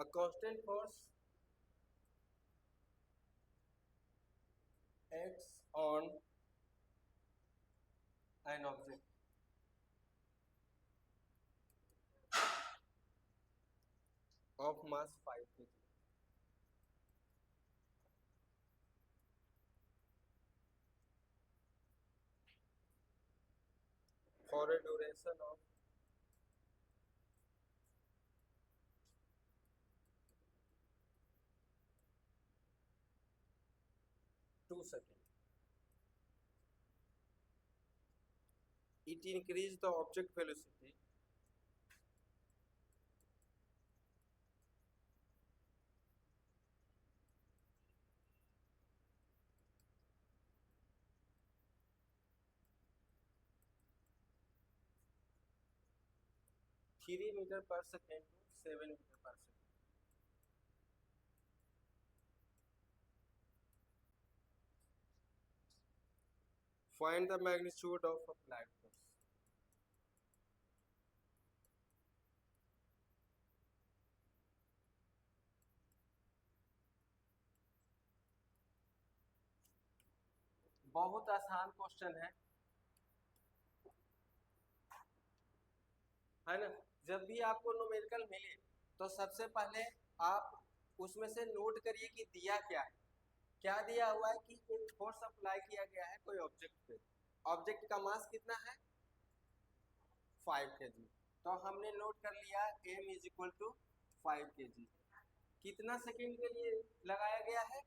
A constant force acts on an object of mass 5 kg for a duration of 2 seconds. It increases the object velocity three metre per second to 7 metre per second. Find the magnitude of applied force. बहुत आसान question है ना. जब भी आपको numerical मिले तो सबसे पहले आप उसमें से नोट करिए कि दिया क्या है. क्या दिया हुआ है कि एक फोर्स अप्लाई किया गया है कोई ऑब्जेक्ट पे. ऑब्जेक्ट का मास कितना है 5 kg. तो हमने नोट कर लिया m is equal to 5 kg. कितना सेकेंड के लिए लगाया गया है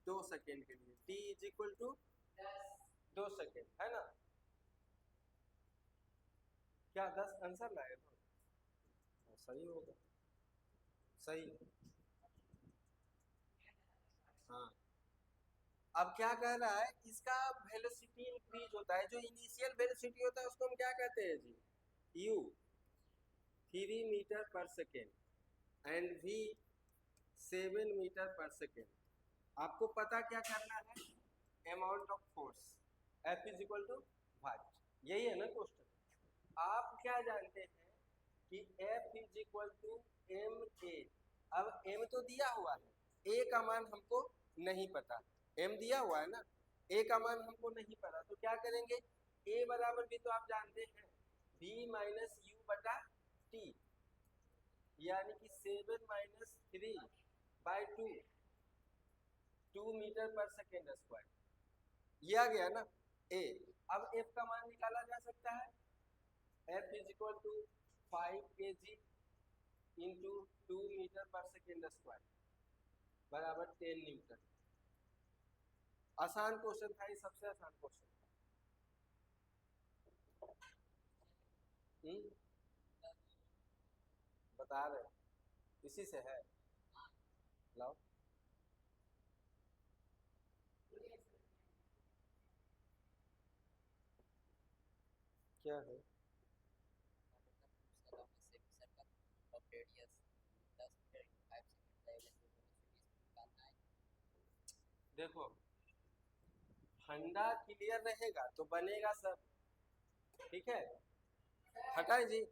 2 सेकेंड के लिए. t is equal to 2 second है ना. क्या 10 आंसर लाए तो सही होगा. सही. हाँ. अब क्या कह रहा है इसका वेलोसिटी इंक्रीज होता है. जो इनिशियल वेलोसिटी होता है उसको हम क्या कहते हैं जी u 3 metre per second and v 7 metre per second. आपको पता क्या करना है amount of force F is equal to what. यही है ना क्वेश्चन. आप क्या जानते हैं कि F is equal to m a. अब m तो दिया हुआ है, a का मान हमको नहीं पता. m दिया हुआ है ना, a का मान हमको नहीं पता. तो क्या करेंगे a बराबर भी तो आप जानते हैं v माइनस यू बटा टी, यानी कि 7 minus 3 by 2 metre per second square. ये आ गया ना a. अब f का मान निकाला जा सकता है. F is equal to 5 kg into 2 metre per second square बराबर 10 न्यूटन. आसान क्वेश्चन था, ये सबसे आसान क्वेश्चन था. बता रहे इसी से है. लाओ. क्या है देखो फंडा क्लियर रहेगा तो बनेगा सब. ठीक है. हटाए जी.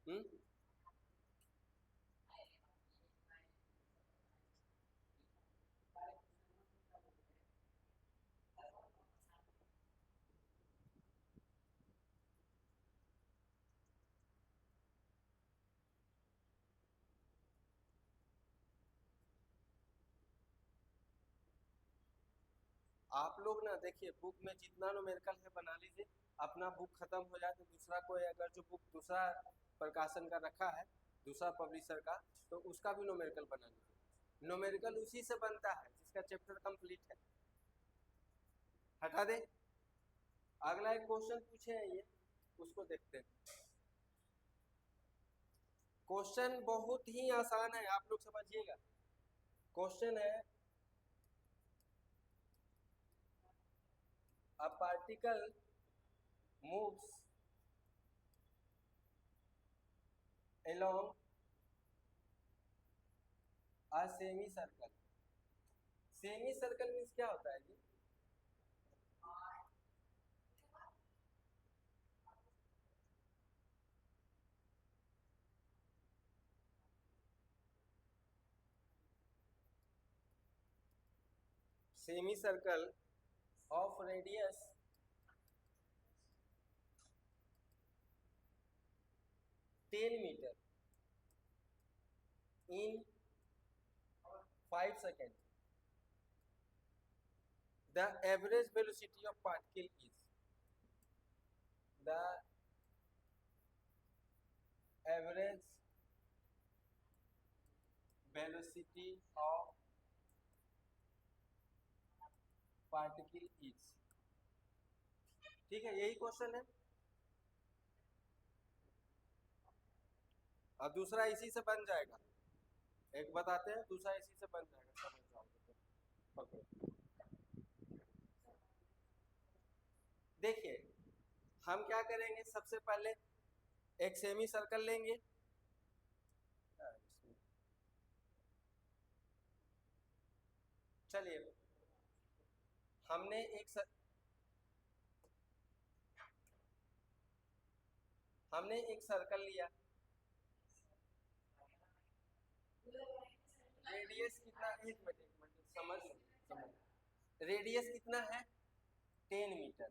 हम्म. आप लोग ना देखिए बुक में जितना न्यूमेरिकल है बना लीजिए. अपना बुक खत्म हो जाए तो दूसरा कोई अगर जो बुक दूसरा प्रकाशन का रखा है दूसरा पब्लिशर का तो उसका भी न्यूमेरिकल बना लीजिए. न्यूमेरिकल उसी से बनता है जिसका चैप्टर कंप्लीट है. हटा दे. अगला एक क्वेश्चन पूछे हैं ये, उसको देखते हैं. क्वेश्चन बहुत ही आसान है, आप लोग समझिएगा. क्वेश्चन है a particle moves along a semi circle. Semi circle means क्या होता है जी. semicircle of radius 10 meter in 5 seconds. The average velocity of particle is the average velocity of particle is. ठीक है, यही क्वेश्चन है। अब दूसरा इसी से बन जाएगा, एक बताते हैं, दूसरा इसी से बन जाएगा, समझ जाओगे। देखिए हम क्या करेंगे, सबसे पहले एक सेमी सर्कल लेंगे, चलिए हमने एक सर्कल लिया, रेडियस कितना, एक मिनट समझ रेडियस कितना है 10 मीटर।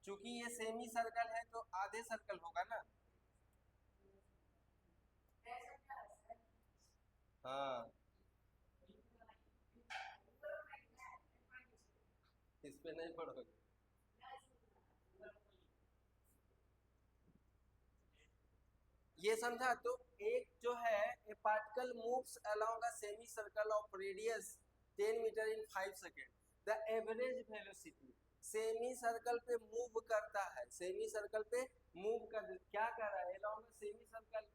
चूंकि ये सेमी सर्कल है तो आधे सर्कल होगा ना, हाँ इस पे नहीं पढ़ोगे। ये समझा, तो एक जो है a particle moves along a semi circle of radius 10 metre in 5 second. The average velocity, semi circle पे मूव करता है, सेमी सर्कल पे मूव कर, क्या कर रहा है, अलोंग अ सेमी सर्कल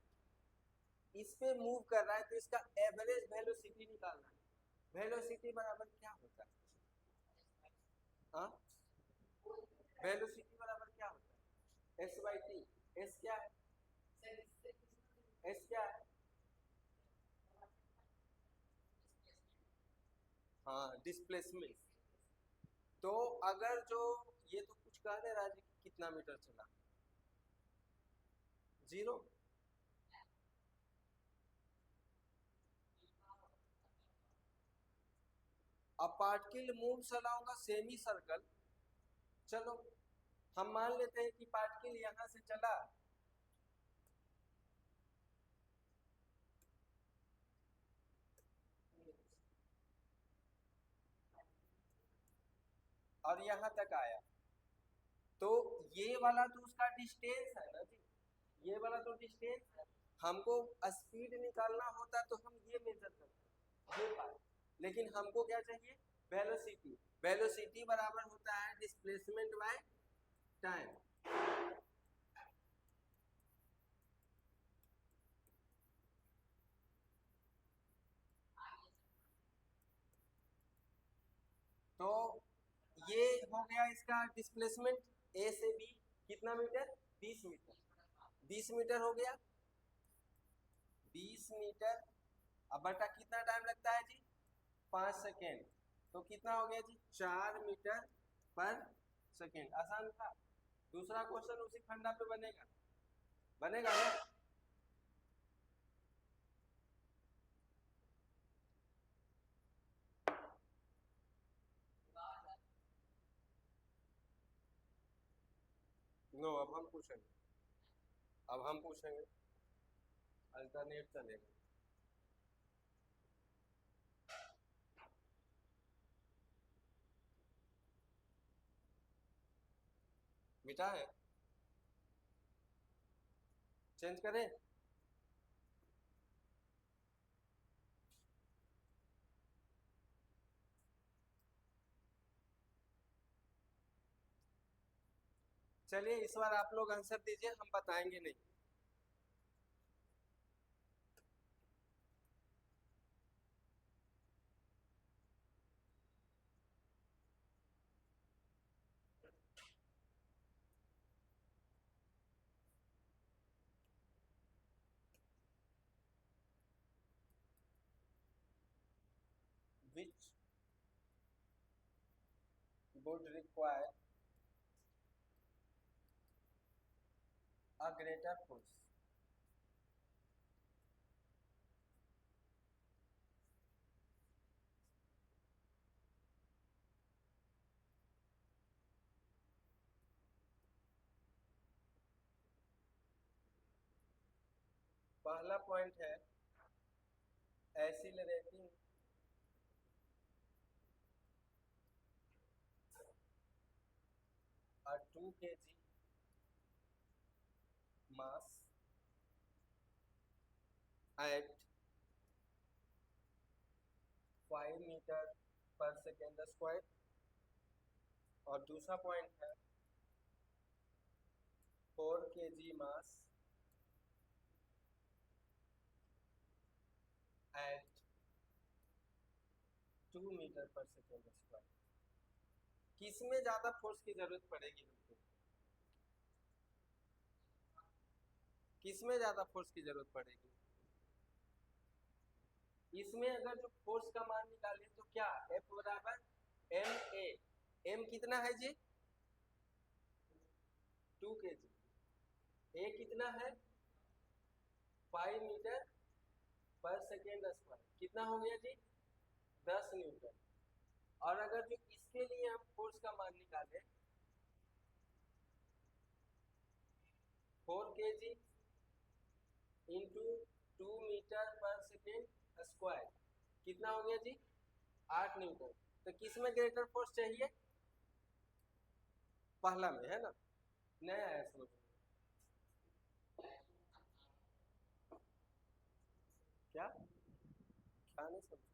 इस पे मूव कर रहा है, तो इसका एवरेज वेलोसिटी निकालना है। वेलोसिटी बराबर क्या होता है, हाँ वेलोसिटी बराबर क्या होता है, एस बाई टी। एस क्या है, एस क्या है, हाँ डिस्प्लेसमेंट। तो अगर जो ये तो कुछ कह दे रहा है कि कितना मीटर चला, 0। अब particle moves along a semi circle, चलो हम मान लेते हैं कि पार्टिकल यहां से चला, और यहां तक आया, तो ये वाला तो उसका डिस्टेंस है ना जी, ये वाला तो डिस्टेंस है। हमको स्पीड निकालना होता तो हम ये मेजर करते, ये पार्ट, लेकिन हमको क्या चाहिए, वेलोसिटी। वेलोसिटी बराबर होता है डिस्प्लेसमेंट बाय टाइम। तो ये हो गया इसका डिस्प्लेसमेंट, ए से बी कितना मीटर, 20 मीटर, 20 मीटर हो गया, 20 मीटर। अब बटा कितना टाइम लगता है जी, 5 सेकेंड, तो कितना हो गया जी, 4 मीटर पर सेकेंड। आसान था। दूसरा क्वेश्चन उसी फंडा पे बनेगा, बनेगा ना। नो अब हम पूछेंगे, अब हम पूछेंगे, अल्टरनेट चलेगा। मिटा है, चेंज करें, चलिए इस बार आप लोग आंसर दीजिए, हम बताएंगे नहीं। Which would require a greater force, पहला पॉइंट है accelerating a 2 kg mass at 5 metre per second square. और दूसरा पॉइंट है 4 kg mass at 2 metre per second square. किसमें ज्यादा फोर्स की जरूरत पड़ेगी हमको? किसमें ज्यादा फोर्स की जरूरत पड़ेगी? इसमें अगर जो फोर्स का मान निकाले तो क्या F बराबर एम ए। एम कितना है जी? 2 kg। ए कितना है? 5 मीटर पर सेकेंड स्क्वायर। कितना हो गया जी? 10 न्यूटन। और अगर जो इसके लिए हम फोर्स का मान निकाले 4 kg into 2 metre per second square, कितना हो गया जी? 8 न्यूटन। तो किस में ग्रेटर फोर्स चाहिए? पहला में, है ना? नया है समझ में। क्या क्या नहीं समझे?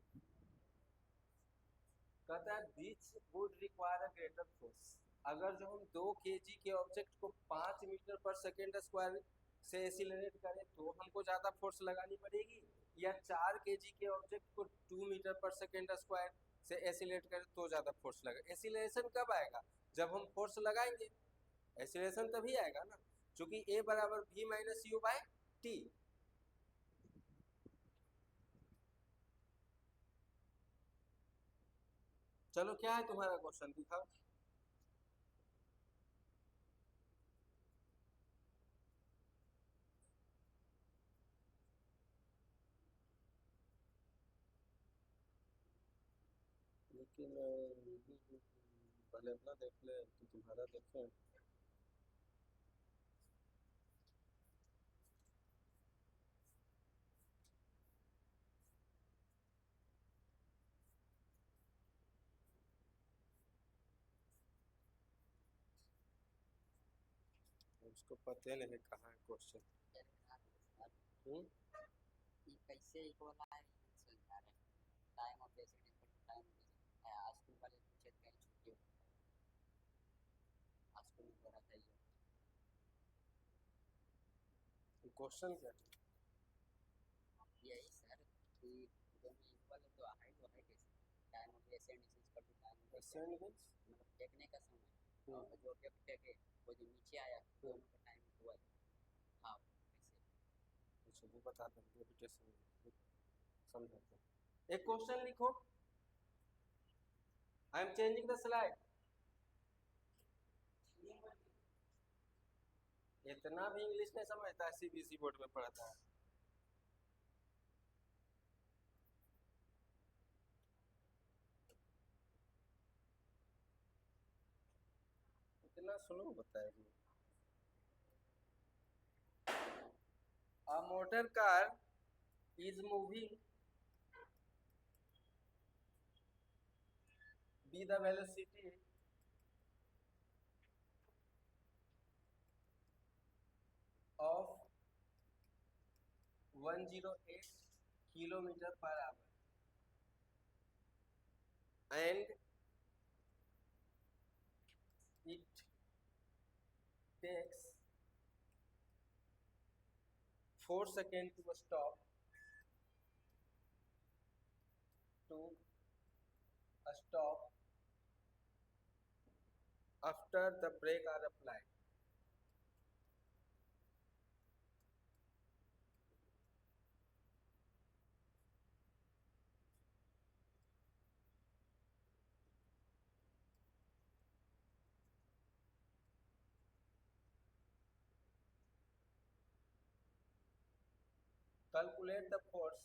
कहता है this would require a greater force. अगर जो हम 2 kg के ऑब्जेक्ट को 5 मीटर पर सेकेंड स्क्वायर से एक्सीलरेट करें तो हमको ज्यादा फोर्स लगानी पड़ेगी, या 4 kg के ऑब्जेक्ट को 2 मीटर पर सेकेंड स्क्वायर से एक्सीलरेट करें तो ज्यादा फोर्स लगेगा? एक्सीलरेशन कब आएगा? जब हम फोर्स लगाएंगे। एक्सीलरेशन तभी आएगा ना, क्योंकि a बराबर v minus u by t. चलो क्या है तुम्हारा क्वेश्चन, दिखाओ। लेकिन पहले अपना देख ले तो तुम्हारा देखें। उसको पता नहीं है कहाँ है क्वेश्चन। ये कैसे इक्वल है समझा रहे हैं। Time of ascent equal to time है। आज स्कूल वाले पूछे कहीं छुट्टी हो, आज स्कूल में हो रहा था ये क्वेश्चन क्या है? यही सर कि दोनों इक्वल है तो हाइट कैसे? Time of ascent is equal to time of ascend means मतलब फेंकने का समय और जो ऑब्जेक्ट फेंके वो जो नीचे आया दोनों का टाइम इक्वल है। हाँ कैसे? अच्छा वो बता दें, ग्रेविटेशन समझाते हैं। एक क्वेश्चन लिखो। I am changing the slide. इतना भी इंग्लिश नहीं समझता है, सीबीएसई बोर्ड में पढ़ता है। इतना स्लो बताएगी। A motor car is moving with the velocity of 108 kilometer per hour and it takes 4 seconds to stop after the brake are applied. Calculate the force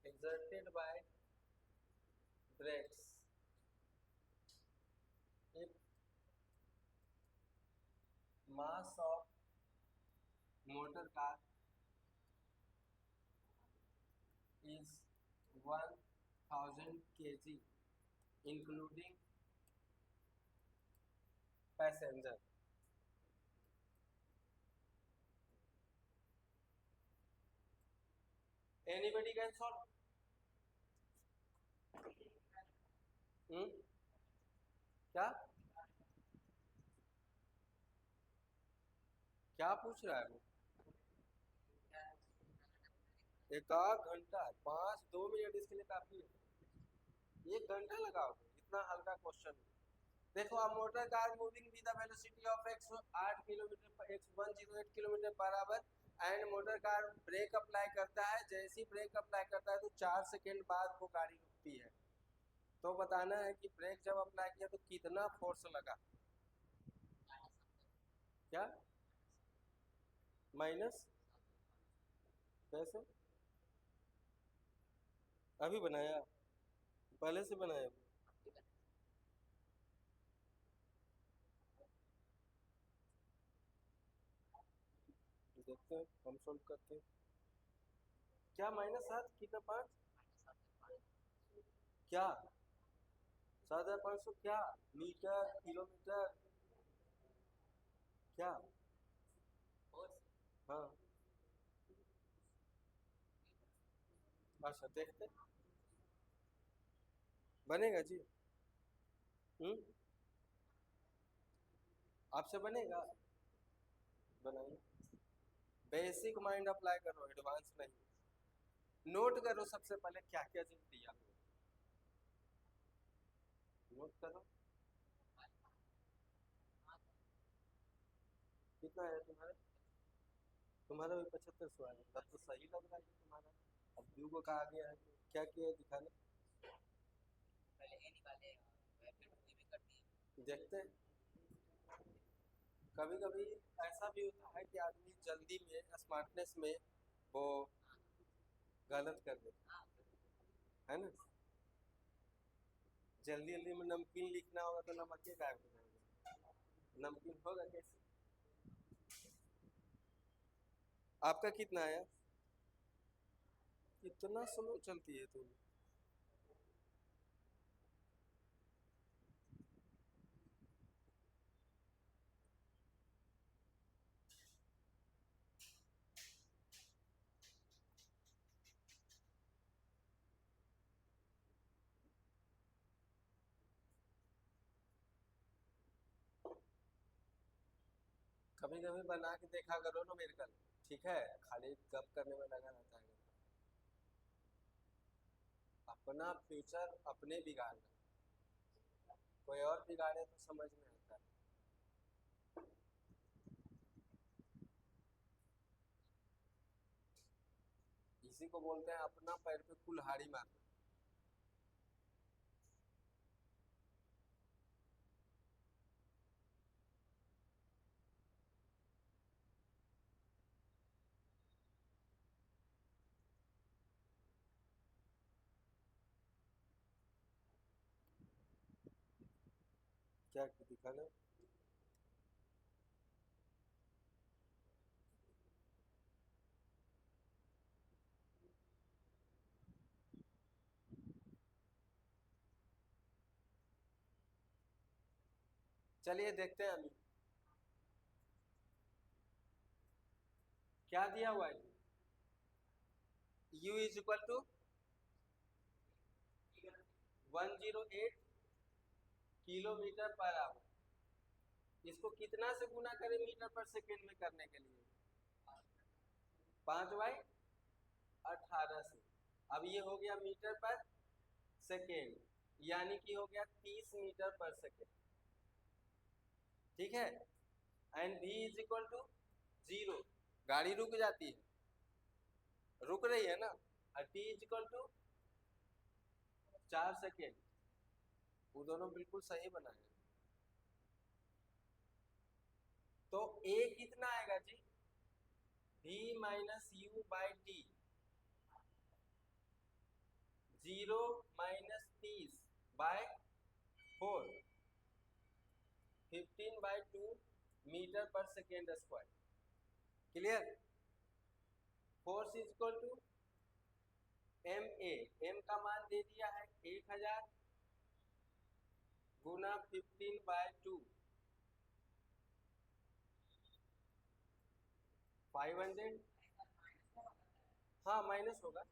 exerted by brakes mass of motor car is 1000 kg including passenger. Anybody can solve? क्या क्या पूछ रहा है वो? एक आध घंटा, 5-2 minute इसके लिए काफी है। 1 घंटा लगाओगे इतना हल्का क्वेश्चन? देखो, अब motor car moving with the velocity of 108 kilometre 108 kilometre per our and motor car break apply करता है। जैसे ही ब्रेक अप्लाई करता है तो 4 सेकेंड बाद वो गाड़ी रुकती है। तो बताना है कि ब्रेक जब अप्लाई किया तो कितना फोर्स लगा। क्या माइनस? कैसे? अभी बनाया? पहले से बनाया? देखते हैं, हम सोल्व करते हैं। क्या -7 कितना 5? क्या 7500? क्या मीटर किलोमीटर? क्या? हाँ, अच्छा देखते हैं। बनेगा जी? आपसे बनेगा? बनाइए। बेसिक माइंड अप्लाई करो, एडवांस नहीं। नोट करो सबसे पहले क्या क्या चीज दिया। नोट करो। कितना है तुम्हारा? तुम्हारा भी 7500 आया, तब तो सही लग रहा है कि तुम्हारा। अब व्यू को कहा गया है क्या किया है दिखाने। देखते हैं। कभी कभी ऐसा भी होता है कि आदमी जल्दी में स्मार्टनेस में वो गलत कर देता है ना। जल्दी जल्दी में नमकीन लिखना होगा तो नमक के गायब हो जाएगा। नमकीन होगा कैसे? आपका कितना आया? इतना स्लो चलती है तुम। कभी कभी बना के देखा करो ना मेरे कल, ठीक है? खाली गप करने में लगा रहता है। अपना फ्यूचर अपने बिगाड़ना, कोई और बिगाड़े तो समझ में आता है। इसी को बोलते हैं अपना पैर पे कुल्हाड़ी मारना। क्या दिखाना? चलिए देखते हैं अभी क्या दिया हुआ है। u is equal to 108 kilometre per hour. इसको कितना से गुना करें मीटर पर सेकेंड में करने के लिए? 5/18 से। अब ये हो गया मीटर पर सेकेंड, यानी कि हो गया 30 मीटर पर सेकेंड। ठीक है? And v is equal to 0। गाड़ी रुक जाती है, रुक रही है ना। और t is equal to 4 second. वो दोनों बिल्कुल सही बनाए। तो a कितना आएगा जी? v minus u by t. 0 minus 30/4, 15/2 metre per second square. Clear? Force is equal to m a, m का मान दे दिया है 1000 गुना 15/2 500। हाँ माइनस होगा,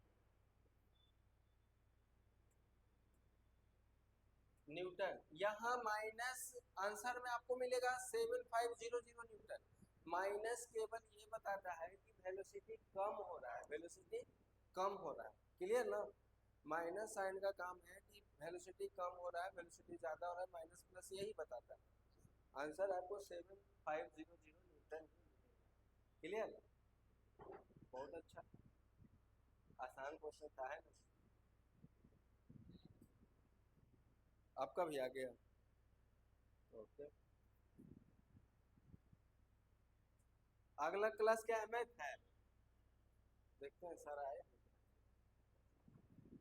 न्यूटन। यहाँ माइनस आंसर में आपको मिलेगा 7500 न्यूटन। माइनस केवल ये बताता है कि वेलोसिटी कम हो रहा है, वेलोसिटी कम हो रहा है। क्लियर ना? माइनस साइन का काम है कि वेलोसिटी कम हो रहा है, वेलोसिटी ज्यादा हो रहा है, माइनस प्लस यही बताता है। आंसर आपको 7500 न्यूटन ही मिलेगा। क्लियर? बहुत अच्छा, आसान क्वेश्चन था, है ना? आपका भी आ गया। ओके, अगला क्लास क्या है? मैथ है। देखते हैं सर आए।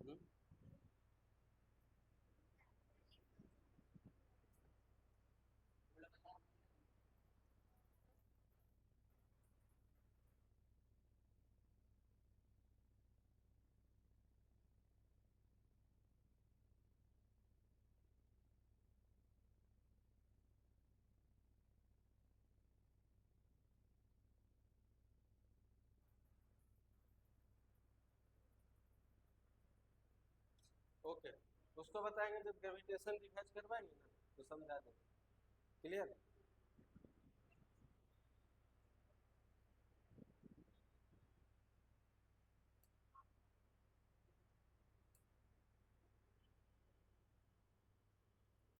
हम्म, ओके, उसको बताएंगे जब ग्रेविटेशन रिसर्च करवाएंगे ना तो समझा देंगे। क्लियर?